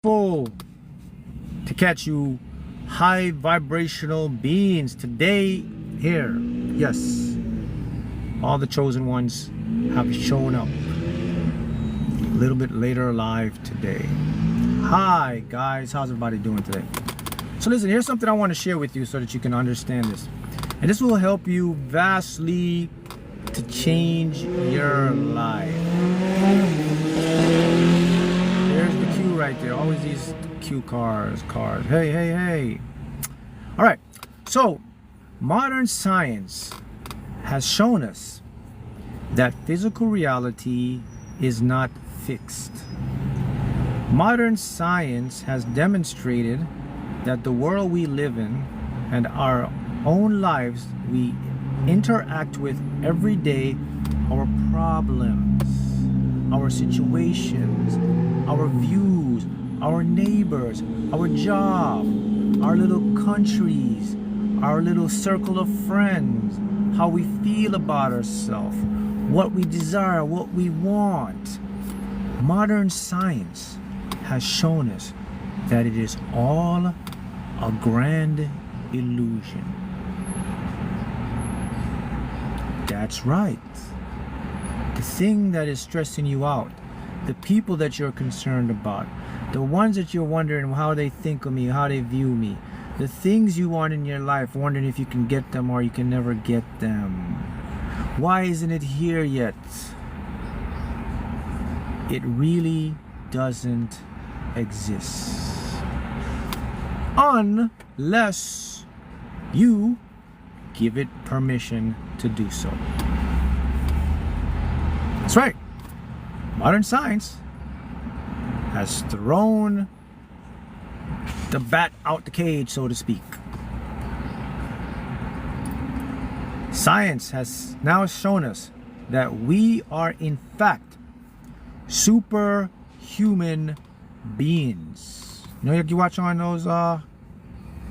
people to catch you high vibrational beings today here. Yes, all the chosen ones have shown up a little bit later alive today. Hi guys, how's everybody doing today? So listen, here's something I want to share with you so that you can understand this, and this will help you vastly to change your life. There's the cue right there. Always these cue cars. Hey. All right, so modern science has shown us that physical reality is not fixed. Modern science has demonstrated that the world we live in and our own lives we interact with every day, our problems, our situations, our views, our neighbors, our job, our little countries, our little circle of friends, how we feel about ourselves, what we desire, what we want. Modern science has shown us that it is all a grand illusion. That's right. The thing that is stressing you out, the people that you're concerned about, the ones that you're wondering how they think of me, how they view me, the things you want in your life, wondering if you can get them or you can never get them. Why isn't it here yet? It really doesn't exist unless you give it permission to do so. That's right. Modern science has thrown the bat out the cage, so to speak. Science has now shown us that we are in fact superhuman beings. You know, like you watch on those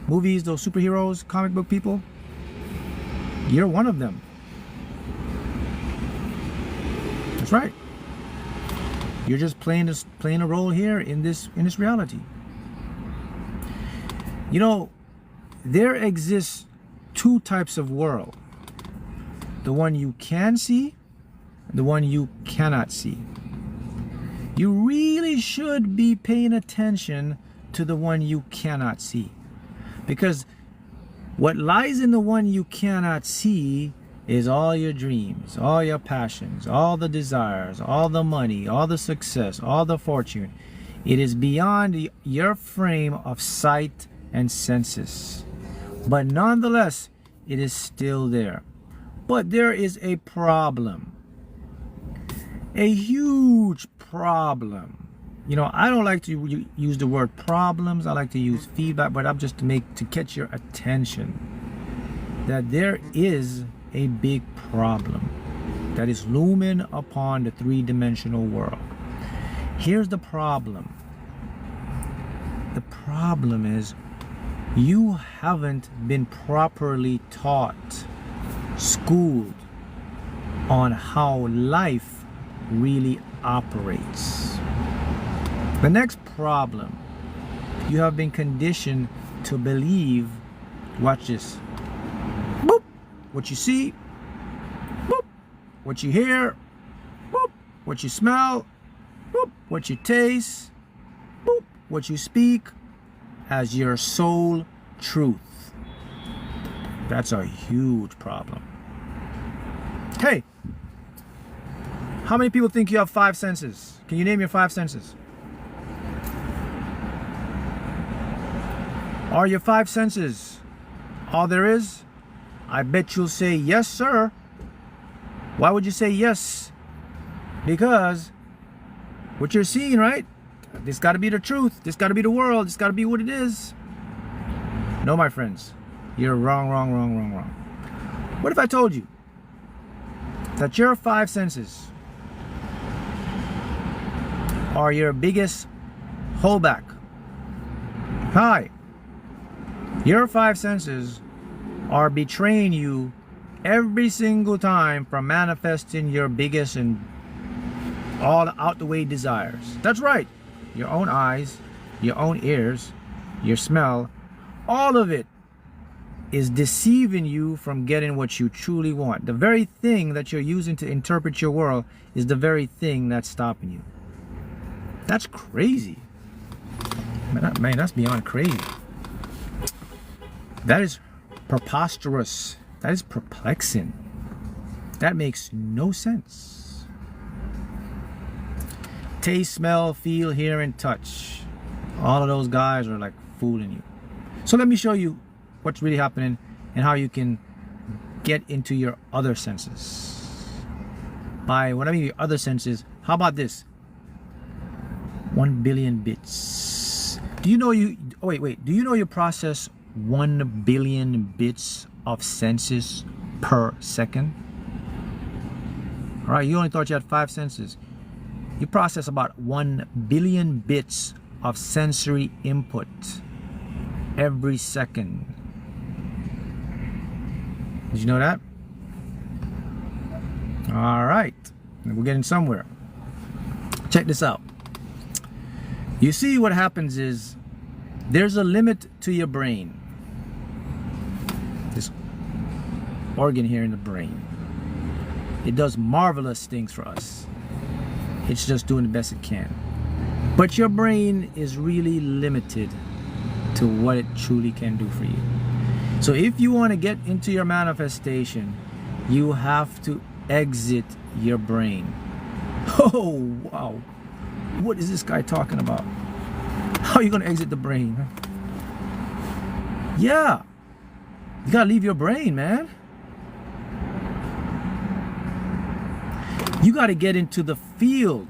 movies, those superheroes, comic book people? You're one of them. That's right. You're just playing a role here in this reality. You know, there exists two types of world. The one you can see, the one you cannot see. You really should be paying attention to the one you cannot see, because what lies in the one you cannot see is all your dreams, all your passions, all the desires, all the money, all the success, all the fortune. It is beyond your frame of sight and senses. But nonetheless, it is still there. But there is a problem. A huge problem. You know, I don't like to use the word problems. I like to use feedback, but I'm just to catch your attention that there is a big problem that is looming upon the three-dimensional world. Here's the problem. The problem is you haven't been properly taught, schooled on how life really operates. The next problem, you have been conditioned to believe, watch this, boop, what you see, boop, what you hear, boop, what you smell, boop, what you taste, boop, what you speak as your sole truth. That's a huge problem. Hey, how many people think you have 5 senses? Can you name your 5 senses? Are your 5 senses all there is? I bet you'll say yes, sir. Why would you say yes? Because what you're seeing, right? This got to be the truth. This got to be the world. This got to be what it is. No, my friends, you're wrong. What if I told you that your 5 senses are your biggest holdback? Hi. Your 5 senses are betraying you every single time from manifesting your biggest and all out the way desires. That's right. Your own eyes, your own ears, your smell, all of it is deceiving you from getting what you truly want. The very thing that you're using to interpret your world is the very thing that's stopping you. That's crazy. Man, that's beyond crazy. That is preposterous. That is perplexing. That makes no sense. Taste, smell, feel, hear, and touch. All of those guys are like fooling you. So let me show you what's really happening and how you can get into your other senses. By what I mean your other senses, how about this? 1 billion bits. Do you know do you know you process 1 billion bits of senses per second? All right, you only thought you had 5 senses. You process about 1 billion bits of sensory input every second. Did you know that? All right, we're getting somewhere. Check this out. You see, what happens is there's a limit to your brain. This organ here in the brain. It does marvelous things for us. It's just doing the best it can. But your brain is really limited to what it truly can do for you. So if you want to get into your manifestation, you have to exit your brain. Oh, wow. What is this guy talking about? How are you going to exit the brain? Yeah. You got to leave your brain, man. You got to get into the field.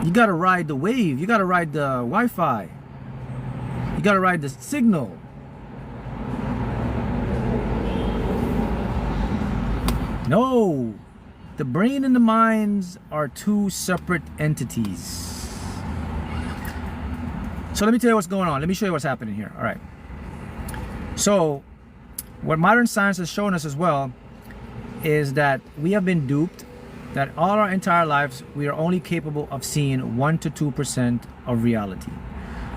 You got to ride the wave. You got to ride the Wi-Fi. You got to ride the signal. No. The brain and the minds are two separate entities. So let me tell you what's going on. Let me show you what's happening here. All right. So what modern science has shown us as well is that we have been duped, that all our entire lives we are only capable of seeing 1 to 2% of reality.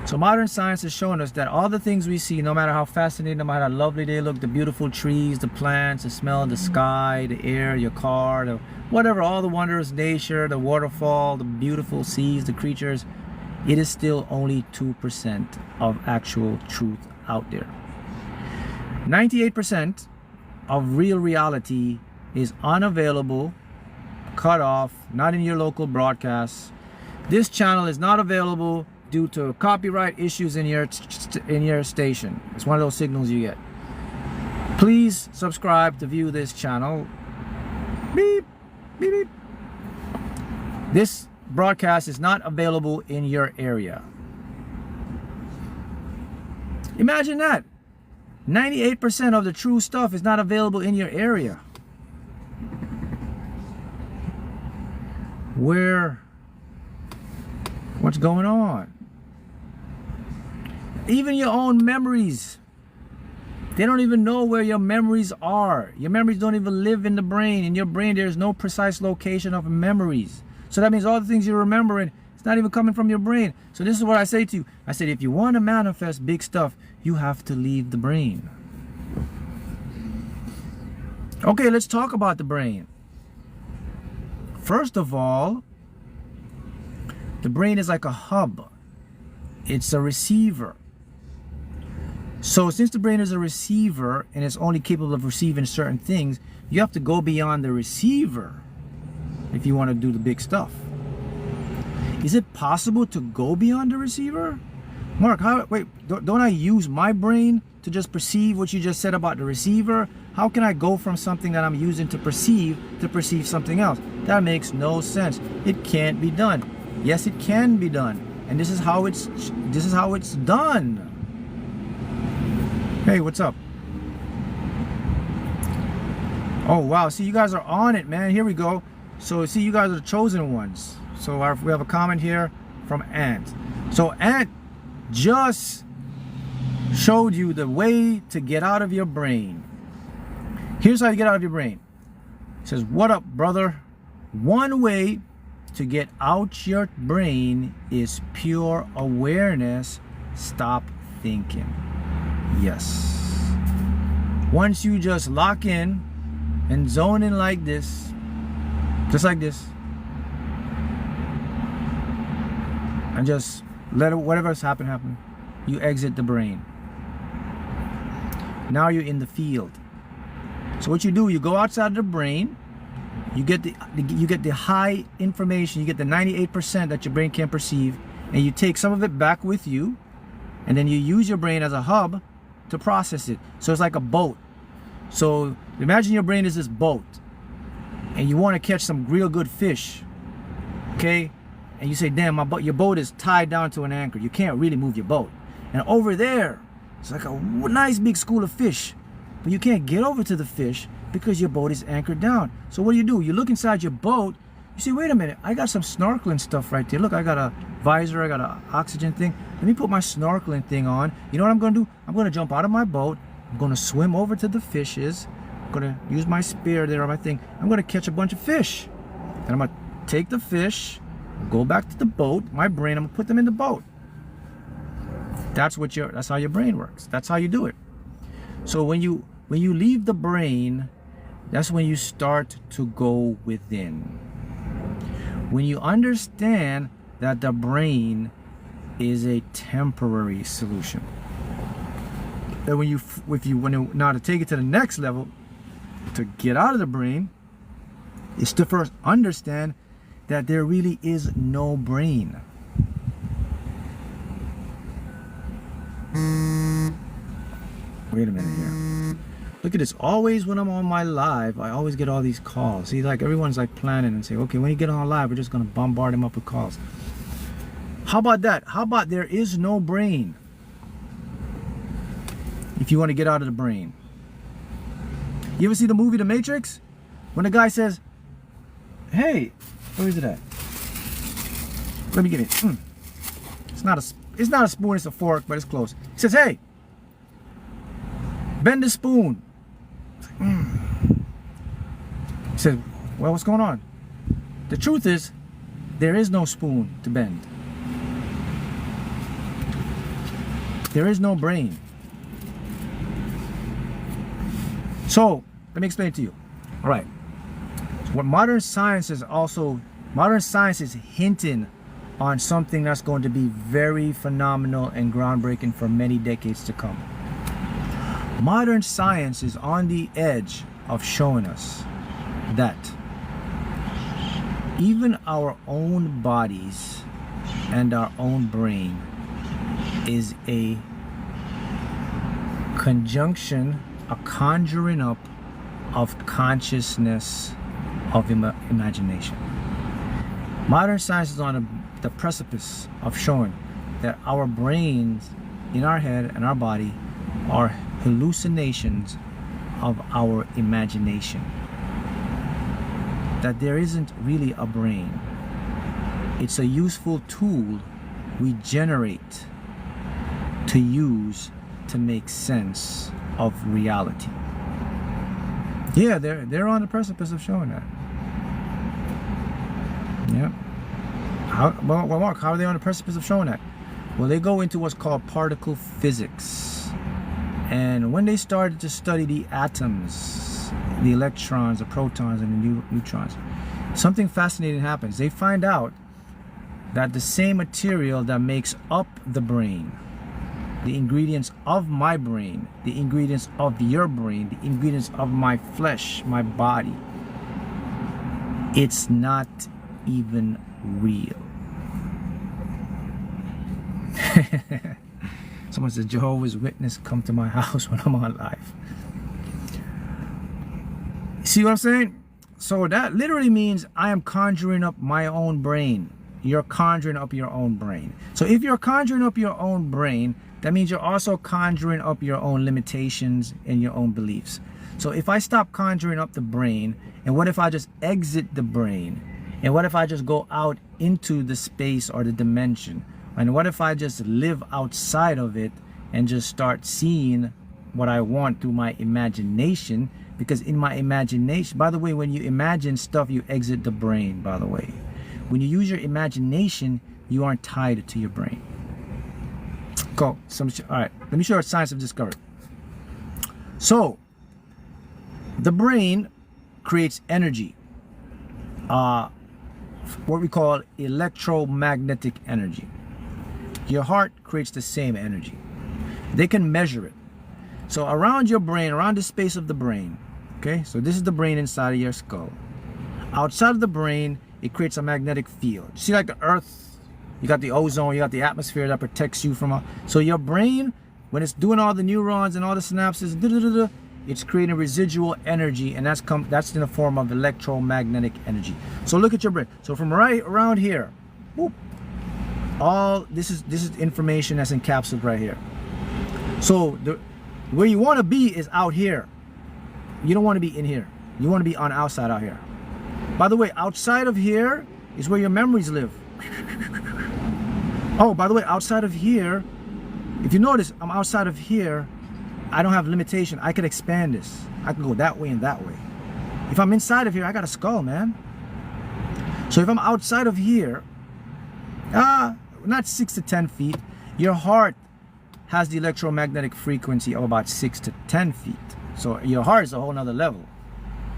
So modern science has shown us that all the things we see, no matter how fascinating, no matter how lovely they look, the beautiful trees, the plants, the smell of the sky, the air, your car, the whatever, all the wondrous nature, the waterfall, the beautiful seas, the creatures, it is still only 2% of actual truth out there. 98% of real reality is unavailable, cut off, not in your local broadcasts. This channel is not available due to copyright issues in your station. It's one of those signals you get. Please subscribe to view this channel. Beep, beep, beep. This broadcast is not available in your area. Imagine that. 98% of the true stuff is not available in your area. What's going on? Even your own memories, they don't even know where your memories are. Your memories don't even live in the brain. In your brain, there's no precise location of memories. So that means all the things you're remembering, it's not even coming from your brain. So this is what I say to you. I said, if you want to manifest big stuff, you have to leave the brain. Okay, let's talk about the brain. First of all, the brain is like a hub. It's a receiver. So since the brain is a receiver and it's only capable of receiving certain things, you have to go beyond the receiver if you want to do the big stuff. Is it possible to go beyond the receiver? Mark, don't I use my brain to just perceive what you just said about the receiver? How can I go from something that I'm using to perceive something else? That makes no sense. It can't be done. Yes, it can be done. And this is how it's done. Hey, what's up? Oh, wow. See, you guys are on it, man. Here we go. So, see, you guys are the chosen ones. So, we have a comment here from Ant. So, Ant just showed you the way to get out of your brain. Here's how you get out of your brain. It says, what up, brother? One way to get out your brain is pure awareness. Stop thinking. Yes. Once you just lock in and zone in like this, just like this, and just let it, whatever's happen, you exit the brain. Now you're in the field. So what you do, you go outside of the brain, you get the high information, you get the 98% that your brain can perceive, and you take some of it back with you, and then you use your brain as a hub to process it. So it's like a boat. So imagine your brain is this boat, and you want to catch some real good fish, okay? And you say, damn, your boat is tied down to an anchor. You can't really move your boat. And over there, it's like a nice big school of fish, but you can't get over to the fish because your boat is anchored down. So what do? You look inside your boat, you say, wait a minute, I got some snorkeling stuff right there. Look, I got a visor, I got an oxygen thing. Let me put my snorkeling thing on. You know what I'm gonna do? I'm gonna jump out of my boat, I'm gonna swim over to the fishes, I'm gonna use my spear there on my thing, I'm gonna catch a bunch of fish. And I'm gonna take the fish, go back to the boat, my brain, I'm gonna put them in the boat. That's how your brain works. That's how you do it. So when you leave the brain, that's when you start to go within. When you understand that the brain is a temporary solution. That when you now to take it to the next level, to get out of the brain, is to first understand that there really is no brain. Wait a minute here. Look at this. Always when I'm on my live, I always get all these calls. See, like everyone's like planning and say, okay, when you get on live, we're just gonna bombard him up with calls. How about that? How about there is no brain? If you want to get out of the brain. You ever see the movie The Matrix? When the guy says, hey, where is it at? Let me get it. It's not a spoon, it's a fork, but it's close. He says, hey, bend the spoon. He said, well, what's going on? The truth is, there is no spoon to bend. There is no brain. So, let me explain to you. All right. So what modern science is hinting on something that's going to be very phenomenal and groundbreaking for many decades to come. Modern science is on the edge of showing us that even our own bodies and our own brain is a conjunction, a conjuring up of consciousness, of imagination. Modern science is on the precipice of showing that our brains in our head and our body are hallucinations of our imagination. That there isn't really a brain. It's a useful tool we generate to use to make sense of reality. Yeah, they're on the precipice of showing that. Yeah. Well, Mark, how are they on the precipice of showing that? Well, they go into what's called particle physics. And when they started to study the atoms, the electrons, the protons, and the neutrons, something fascinating happens. They find out that the same material that makes up the brain, the ingredients of my brain, the ingredients of your brain, the ingredients of my flesh, my body, it's not even real. Someone says, Jehovah's Witness, come to my house when I'm on live. See what I'm saying? So that literally means I am conjuring up my own brain. You're conjuring up your own brain. So if you're conjuring up your own brain, that means you're also conjuring up your own limitations and your own beliefs. So if I stop conjuring up the brain, and what if I just exit the brain? And what if I just go out into the space or the dimension? And what if I just live outside of it and just start seeing what I want through my imagination? Because in my imagination, by the way, when you imagine stuff, you exit the brain, by the way. When you use your imagination, you aren't tied to your brain. Cool. All right, let me show you what science have discovered. So, the brain creates energy, what we call electromagnetic energy. Your heart creates the same energy. They can measure it. So around your brain, around the space of the brain, okay, so this is the brain inside of your skull. Outside of the brain, it creates a magnetic field. See, like the earth, you got the ozone, you got the atmosphere that protects you from so your brain, when it's doing all the neurons and all the synapses, it's creating residual energy, and that's in the form of electromagnetic energy. So look at your brain. So from right around here, whoop, all this is information that's encapsulated right here. So where you want to be is out here. You don't want to be in here. You want to be on outside out here. By the way, outside of here is where your memories live. Oh, by the way, outside of here, if you notice, I'm outside of here. I don't have limitation. I could expand this. I can go that way and that way. If I'm inside of here, I got a skull, man. So if I'm outside of here, not 6 to 10 feet, your heart has the electromagnetic frequency of about 6 to 10 feet. So your heart is a whole nother level.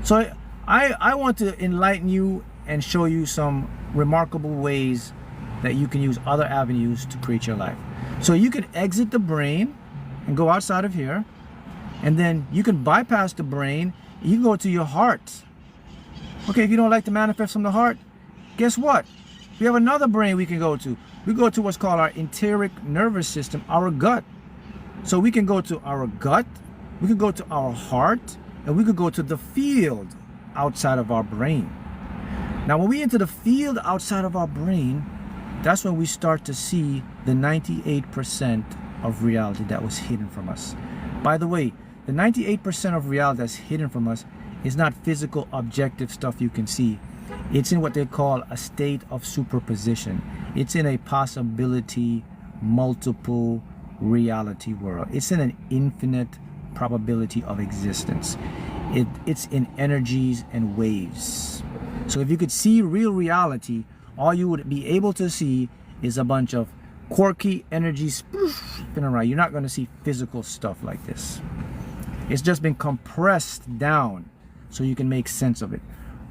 So I want to enlighten you and show you some remarkable ways that you can use other avenues to create your life. So you can exit the brain and go outside of here, and then you can bypass the brain. You can go to your heart. Okay, if you don't like to manifest from the heart, guess what? We have another brain we can go to. We go to what's called our enteric nervous system, our gut. So we can go to our gut, we can go to our heart, and we could go to the field outside of our brain. Now when we enter the field outside of our brain, that's when we start to see the 98% of reality that was hidden from us. By the way, the 98% of reality that's hidden from us is not physical, objective stuff you can see. It's in what they call a state of superposition. It's in a possibility, multiple reality world. It's in an infinite probability of existence. It's in energies and waves. So if you could see real reality, all you would be able to see is a bunch of quirky energies spinning around. You're not going to see physical stuff like this. It's just been compressed down so you can make sense of it.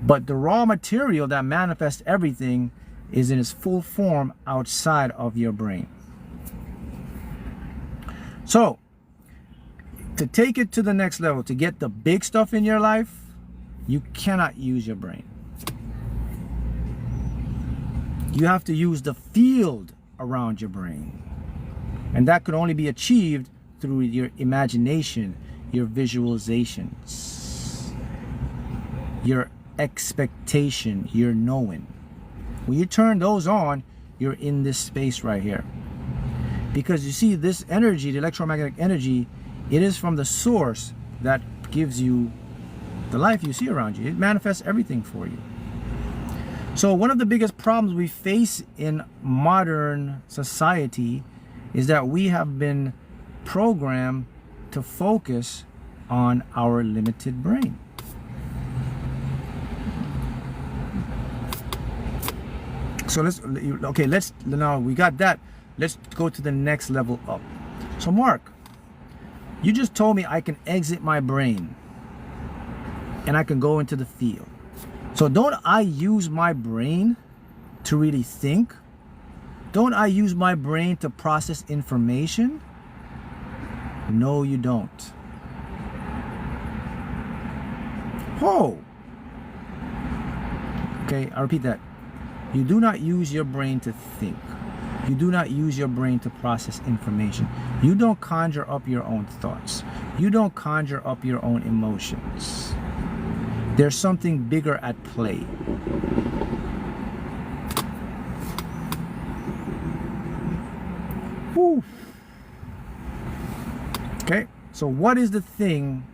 But the raw material that manifests everything is in its full form outside of your brain. So, to take it to the next level, to get the big stuff in your life, you cannot use your brain. You have to use the field around your brain. And that could only be achieved through your imagination, your visualizations, your expectation, your knowing. When you turn those on, you're in this space right here. Because you see, this energy, the electromagnetic energy, it is from the source that gives you the life you see around you. It manifests everything for you. So one of the biggest problems we face in modern society is that we have been programmed to focus on our limited brain. So now we got that. Let's go to the next level up. So Mark, you just told me I can exit my brain and I can go into the field. So don't I use my brain to really think? Don't I use my brain to process information? No, you don't. Oh. Okay, I'll repeat that. You do not use your brain to think. You do not use your brain to process information. You don't conjure up your own thoughts. You don't conjure up your own emotions. There's something bigger at play. Woo. Okay, so what is the thing?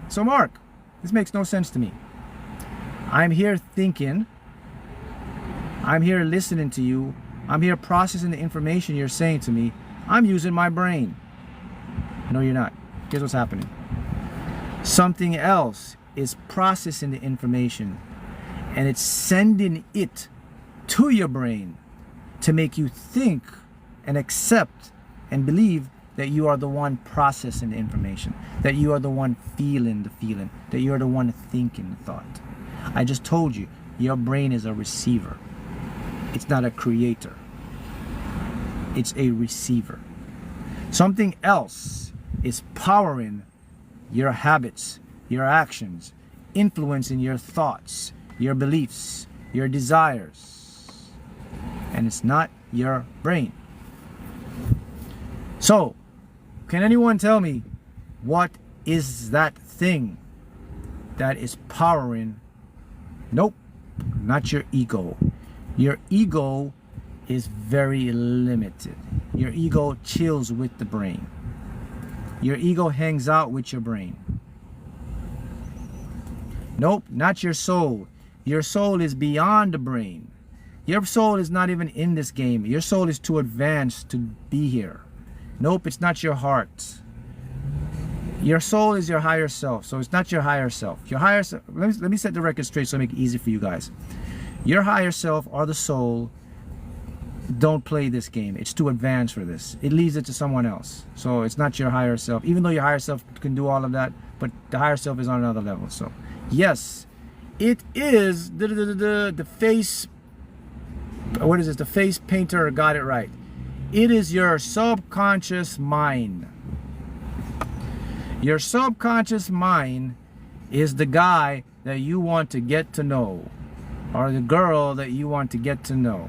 So Mark, this makes no sense to me. I'm here thinking. I'm here listening to you. I'm here processing the information you're saying to me. I'm using my brain. No, you're not. Here's what's happening. Something else is processing the information, and it's sending it to your brain to make you think and accept and believe that you are the one processing the information, that you are the one feeling the feeling, that you are the one thinking the thought. I just told you, your brain is a receiver. It's not a creator. It's a receiver. Something else is powering your habits, your actions, influencing your thoughts, your beliefs, your desires. And it's not your brain. So, can anyone tell me what is that thing that is powering? Nope, not your ego. Your ego is very limited. Your ego chills with the brain. Your ego hangs out with your brain. Nope, not your soul. Your soul is beyond the brain. Your soul is not even in this game. Your soul is too advanced to be here. Nope, it's not your heart. Your soul is your higher self, so it's not your higher self. Your higher self, let me set the record straight so I make it easy for you guys. Your higher self or the soul don't play this game. It's too advanced for this. It leaves it to someone else. So it's not your higher self, even though your higher self can do all of that, but the higher self is on another level. So yes, it is the face, what is this? The face painter got it right. It is your subconscious mind. Your subconscious mind is the guy that you want to get to know, or the girl that you want to get to know.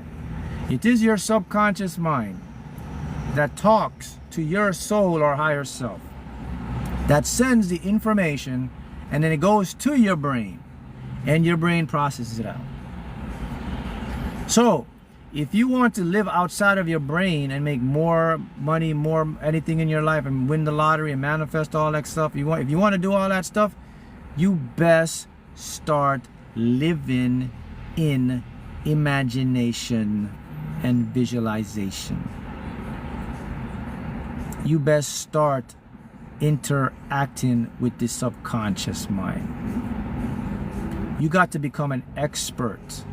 It is your subconscious mind that talks to your soul or higher self, that sends the information, and then it goes to your brain, and your brain processes it out. So if you want to live outside of your brain and make more money, more anything in your life, and win the lottery and manifest all that stuff, if you want to do all that stuff, you best start living in imagination and visualization. You best start interacting with the subconscious mind. You got to become an expert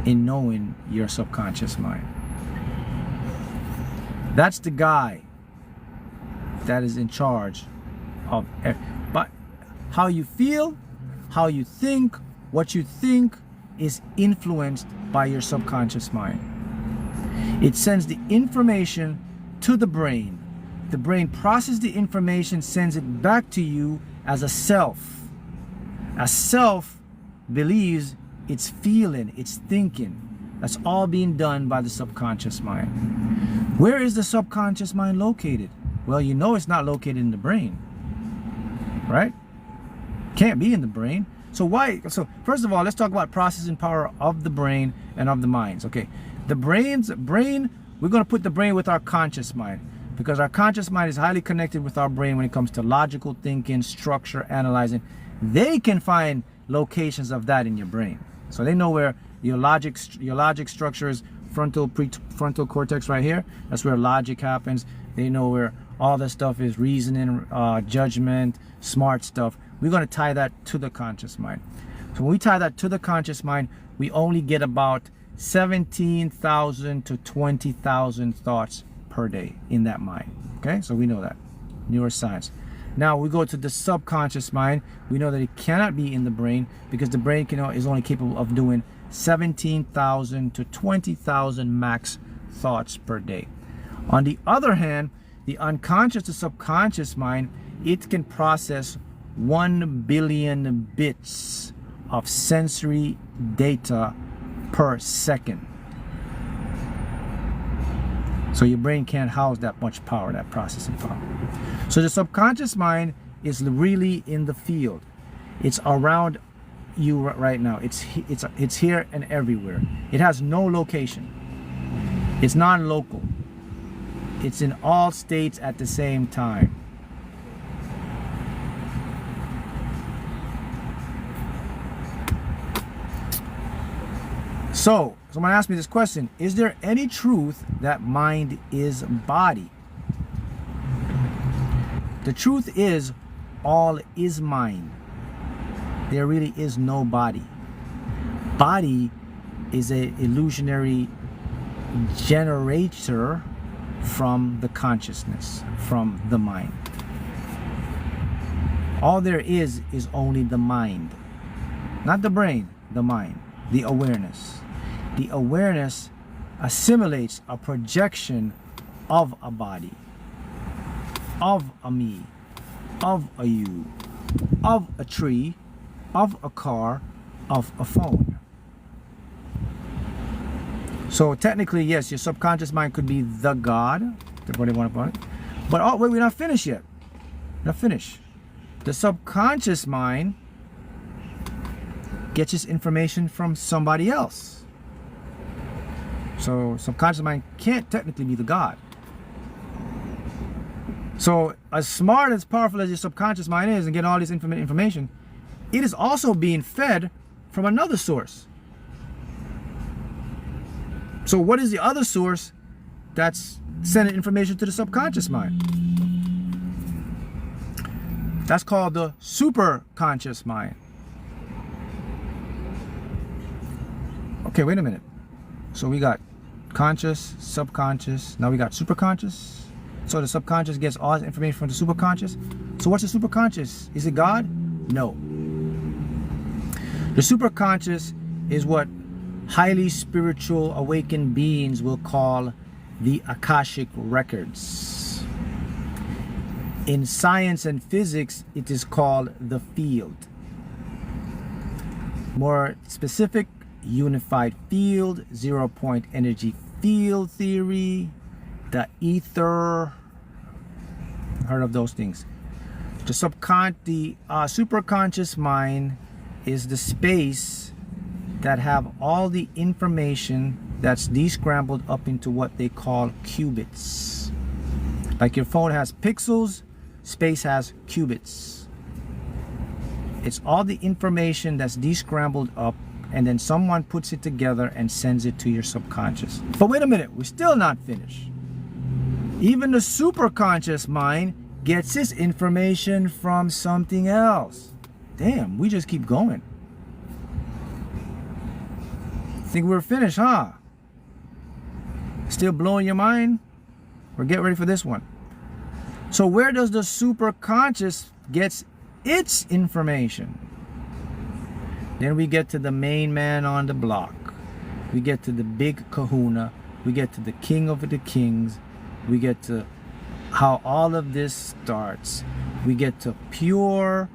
in knowing your subconscious mind. That's the guy that is in charge of but how you feel, how you think, what you think is influenced by your subconscious mind. It sends the information to the brain. The brain processes the information, sends it back to you as a self. A self believes it's feeling, it's thinking. That's all being done by the subconscious mind. Where is the subconscious mind located? Well, you know it's not located in the brain, right? Can't be in the brain. So why? So first of all, let's talk about processing power of the brain and of the minds. Okay, the brain, we're going to put the brain with our conscious mind, because our conscious mind is highly connected with our brain when it comes to logical thinking, structure, analyzing. They can find locations of that in your brain. So they know where your logic structure is, prefrontal cortex right here. That's where logic happens. They know where all that stuff is, reasoning, judgment, smart stuff. We're going to tie that to the conscious mind. So when we tie that to the conscious mind, we only get about 17,000 to 20,000 thoughts per day in that mind. Okay, so we know that. Neuroscience. Now we go to the subconscious mind. We know that it cannot be in the brain, because the brain is only capable of doing 17,000 to 20,000 max thoughts per day. On the other hand, the unconscious to subconscious mind, it can process 1 billion bits of sensory data per second. So your brain can't house that much power, that processing power. So the subconscious mind is really in the field. It's around you right now. It's here and everywhere. It has no location. It's non-local. It's in all states at the same time. So someone asked me this question: is there any truth that mind is body? The truth is, all is mind. There really is no body. Body is a illusionary generator from the consciousness, from the mind. All there is only the mind. Not the brain, the mind, the awareness. The awareness assimilates a projection of a body, of a me, of a you, of a tree, of a car, of a phone. So technically, yes, your subconscious mind could be the God, what they want to call it. But oh, wait, we're not finished yet. We're not finished. The subconscious mind gets its information from somebody else. So subconscious mind can't technically be the God. So as smart, as powerful as your subconscious mind is and getting all this information, it is also being fed from another source. So what is the other source that's sending information to the subconscious mind? That's called the superconscious mind. Okay, wait a minute. So we got conscious, subconscious, now we got superconscious. So the subconscious gets all the information from the superconscious. So what's the superconscious? Is it God? No. The superconscious is what highly spiritual awakened beings will call the Akashic records. In science and physics, it is called the field. More specific, unified field, zero-point energy field theory, the ether. Heard of those things. The superconscious mind is the space that have all the information that's descrambled up into what they call qubits. Like your phone has pixels, space has qubits. It's all the information that's descrambled up, and then someone puts it together and sends it to your subconscious. But wait a minute, we're still not finished. Even the superconscious mind gets its information from something else. Damn, we just keep going. Think we're finished, huh? Still blowing your mind? Well, get ready for this one. So where does the superconscious get its information? Then we get to the main man on the block. We get to the big kahuna. We get to the king of the kings. We get to how all of this starts. We get to pure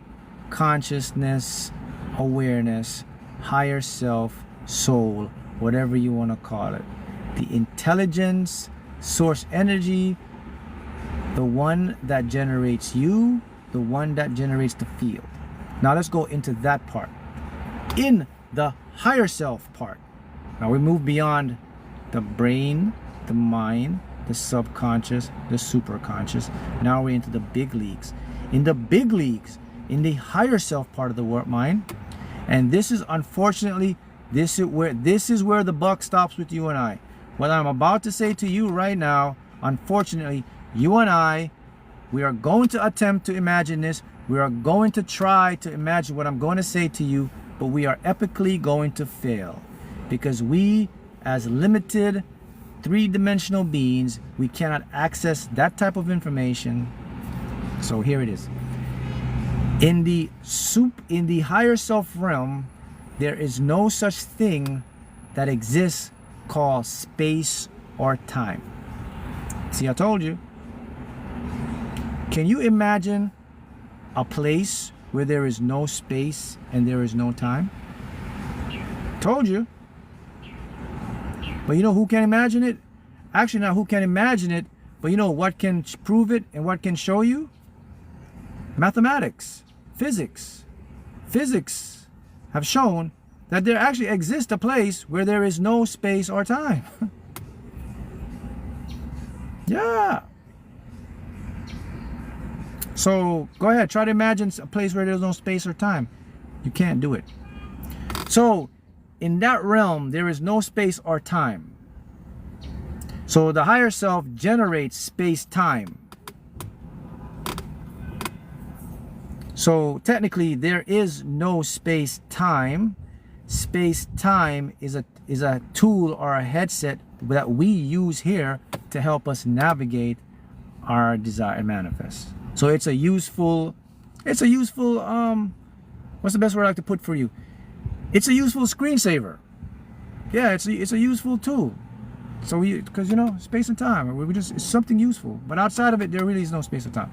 consciousness, awareness, higher self, soul, whatever you want to call it. The intelligence, source energy, the one that generates you, the one that generates the field. Now let's go into that part. In the higher self part. Now we move beyond the brain, the mind, the subconscious, the superconscious. Now we're into the big leagues. In the big leagues, in the higher self part of the mind. And this is unfortunately, this is where the buck stops with you and I. What I'm about to say to you right now, unfortunately, you and I, we are going to attempt to imagine this. We are going to try to imagine what I'm going to say to you, but we are epically going to fail. Because we, as limited, three-dimensional beings, we cannot access that type of information. So here it is. In the higher self realm, there is no such thing that exists called space or time. See, I told you. Can you imagine a place where there is no space and there is no time? Told you. But you know who can imagine it? Actually, not who can imagine it, but you know what can prove it and what can show you? Mathematics, physics. Physics have shown that there actually exists a place where there is no space or time. Yeah. So go ahead, try to imagine a place where there's no space or time. You can't do it. So in that realm, there is no space or time. So the higher self generates space-time. So technically, there is no space-time. Space-time is is a tool or a headset that we use here to help us navigate our desire and manifest. So it's a useful, what's the best word I like to put for you? It's a useful screensaver. Yeah, it's a useful tool. So because you know, space and time, it's something useful. But outside of it, there really is no space and time.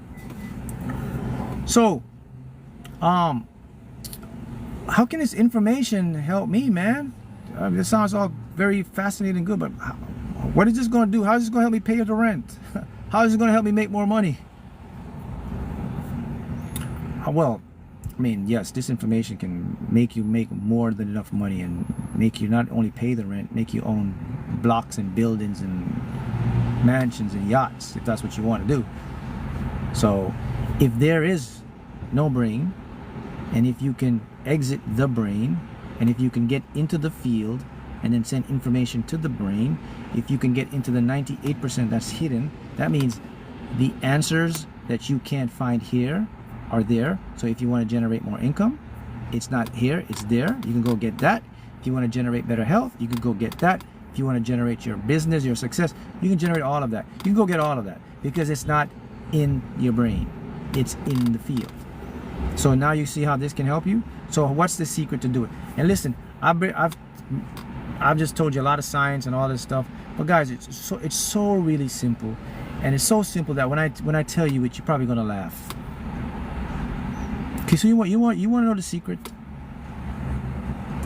So, how can this information help me, man? This sounds all very fascinating and good, but what is this going to do? How is this going to help me pay the rent? How is it going to help me make more money? Well, I mean, yes, this information can make you make more than enough money and make you not only pay the rent, make you own blocks and buildings and mansions and yachts, if that's what you want to do. So if there is no brain, and if you can exit the brain, and if you can get into the field and then send information to the brain, if you can get into the 98% that's hidden, that means the answers that you can't find here are there. So if you want to generate more income, it's not here, it's there. You can go get that. If you want to generate better health, you can go get that. If you want to generate your business, your success, you can generate all of that. You can go get all of that because it's not in your brain, it's in the field. So now you see how this can help you. So what's the secret to do it? And listen, I've just told you a lot of science and all this stuff, but guys, it's so really simple, and it's so simple that when I tell you it, you're probably gonna laugh. Okay, so you want to know the secret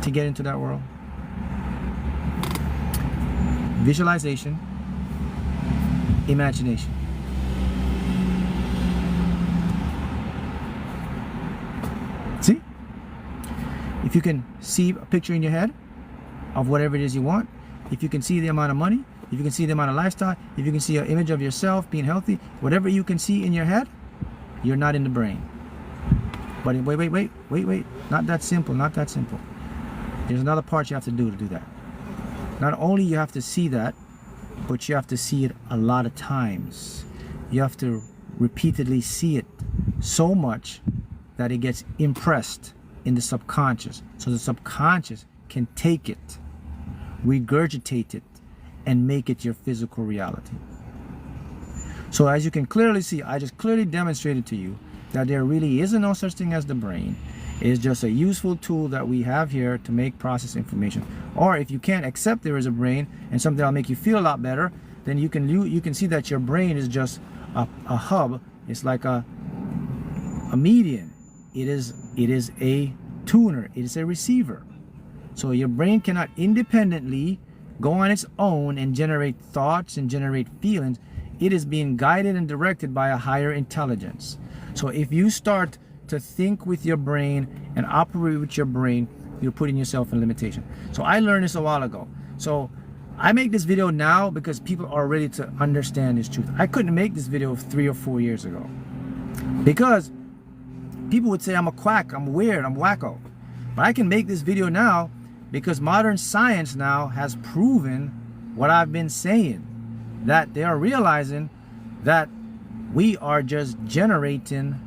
to get into that world? Visualization, imagination. See? If you can see a picture in your head of whatever it is you want, if you can see the amount of money, if you can see the amount of lifestyle, if you can see an image of yourself being healthy, whatever you can see in your head, you're not in the brain. But wait, not that simple, not that simple. There's another part you have to do that. Not only you have to see that, but you have to see it a lot of times. You have to repeatedly see it so much that it gets impressed in the subconscious. So the subconscious can take it, regurgitate it, and make it your physical reality. So as you can clearly see, I just clearly demonstrated to you that there really isn't no such thing as the brain. It is just a useful tool that we have here to make process information. Or if you can't accept there is a brain and something that'll make you feel a lot better, then you can see that your brain is just a hub. It's like a median. It is a tuner. It is a receiver. So your brain cannot independently go on its own and generate thoughts and generate feelings. It is being guided and directed by a higher intelligence. So if you start to think with your brain and operate with your brain, you're putting yourself in limitation. So I learned this a while ago. So I make this video now because people are ready to understand this truth. I couldn't make this video 3 or 4 years ago because people would say I'm a quack, I'm weird, I'm wacko. But I can make this video now because modern science now has proven what I've been saying, that they are realizing that we are just generating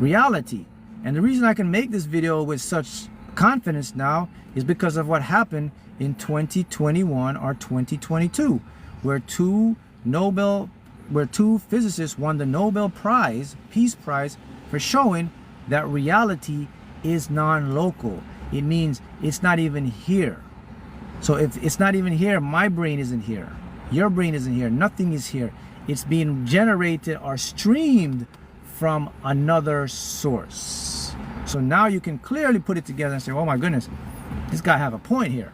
reality. And the reason I can make this video with such confidence now is because of what happened in 2021 or 2022, where two physicists won the Nobel Prize, Peace Prize, for showing that reality is non-local. It means it's not even here. So if it's not even here, my brain isn't here, your brain isn't here, nothing is here. It's being generated or streamed from another source. So now you can clearly put it together and say, oh my goodness, this guy have a point here.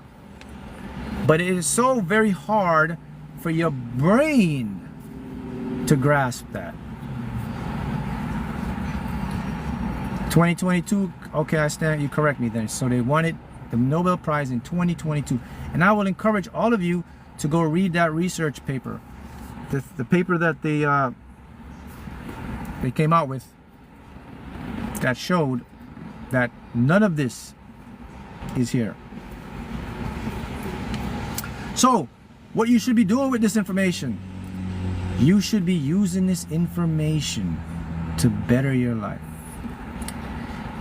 But it is so very hard for your brain to grasp that. 2022, okay, I stand, you correct me then. So they won the Nobel Prize in 2022. And I will encourage all of you to go read that research paper. The paper that they came out with that showed that none of this is here. So what you should be doing with this information, you should be using this information to better your life.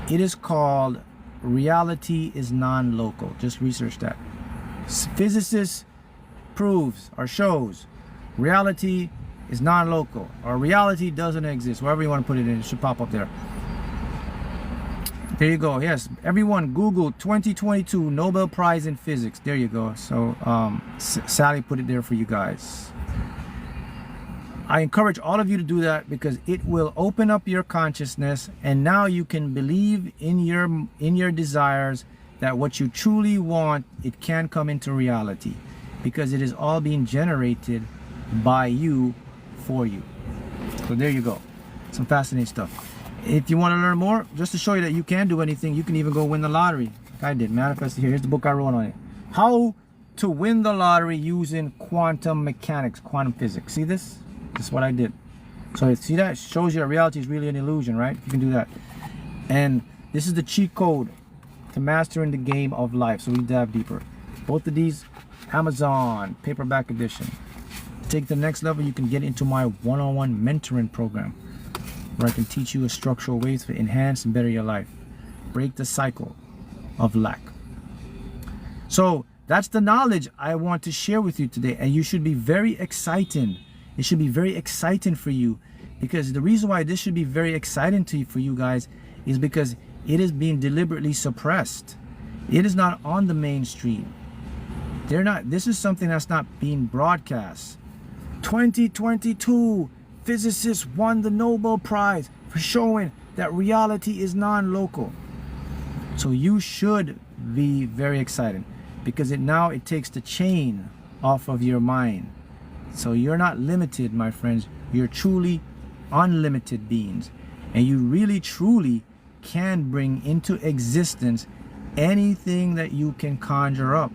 It is called reality is non-local. Just research that. Physicists proves or shows reality is non-local, or reality doesn't exist. Wherever you want to put it in, it should pop up there. There you go. Yes, everyone Google 2022 Nobel Prize in Physics. There you go. So Sally put it there for you guys. I encourage all of you to do that because it will open up your consciousness, and now you can believe in your desires, that what you truly want, it can come into reality, because it is all being generated by you for you. So there you go. Some fascinating stuff. If you want to learn more, just to show you that you can do anything, you can even go win the lottery like I did. Manifest here. Here's the book I wrote on it. How to win the lottery using quantum mechanics, quantum physics. See this? This is what I did. So see that? It shows you that reality is really an illusion, right? You can do that. And this is the cheat code to mastering the game of life. So we dive deeper. Both of these, Amazon paperback edition. To take the next level, you can get into my one-on-one mentoring program, where I can teach you a structural ways to enhance and better your life. Break the cycle of lack. So that's the knowledge I want to share with you today, and you should be very excited. It should be very exciting for you, because the reason why this should be very exciting for you guys is because it is being deliberately suppressed. It is not on the mainstream. This is something that's not being broadcast. 2022 physicists won the Nobel Prize for showing that reality is non-local. So you should be very excited, because now it takes the chain off of your mind. So you're not limited, my friends. You're truly unlimited beings, and you really truly can bring into existence anything that you can conjure up.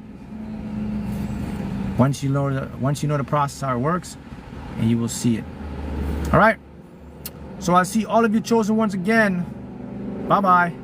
Once you know the process, how it works, and you will see it. All right. So I see all of you chosen ones again. Bye-bye.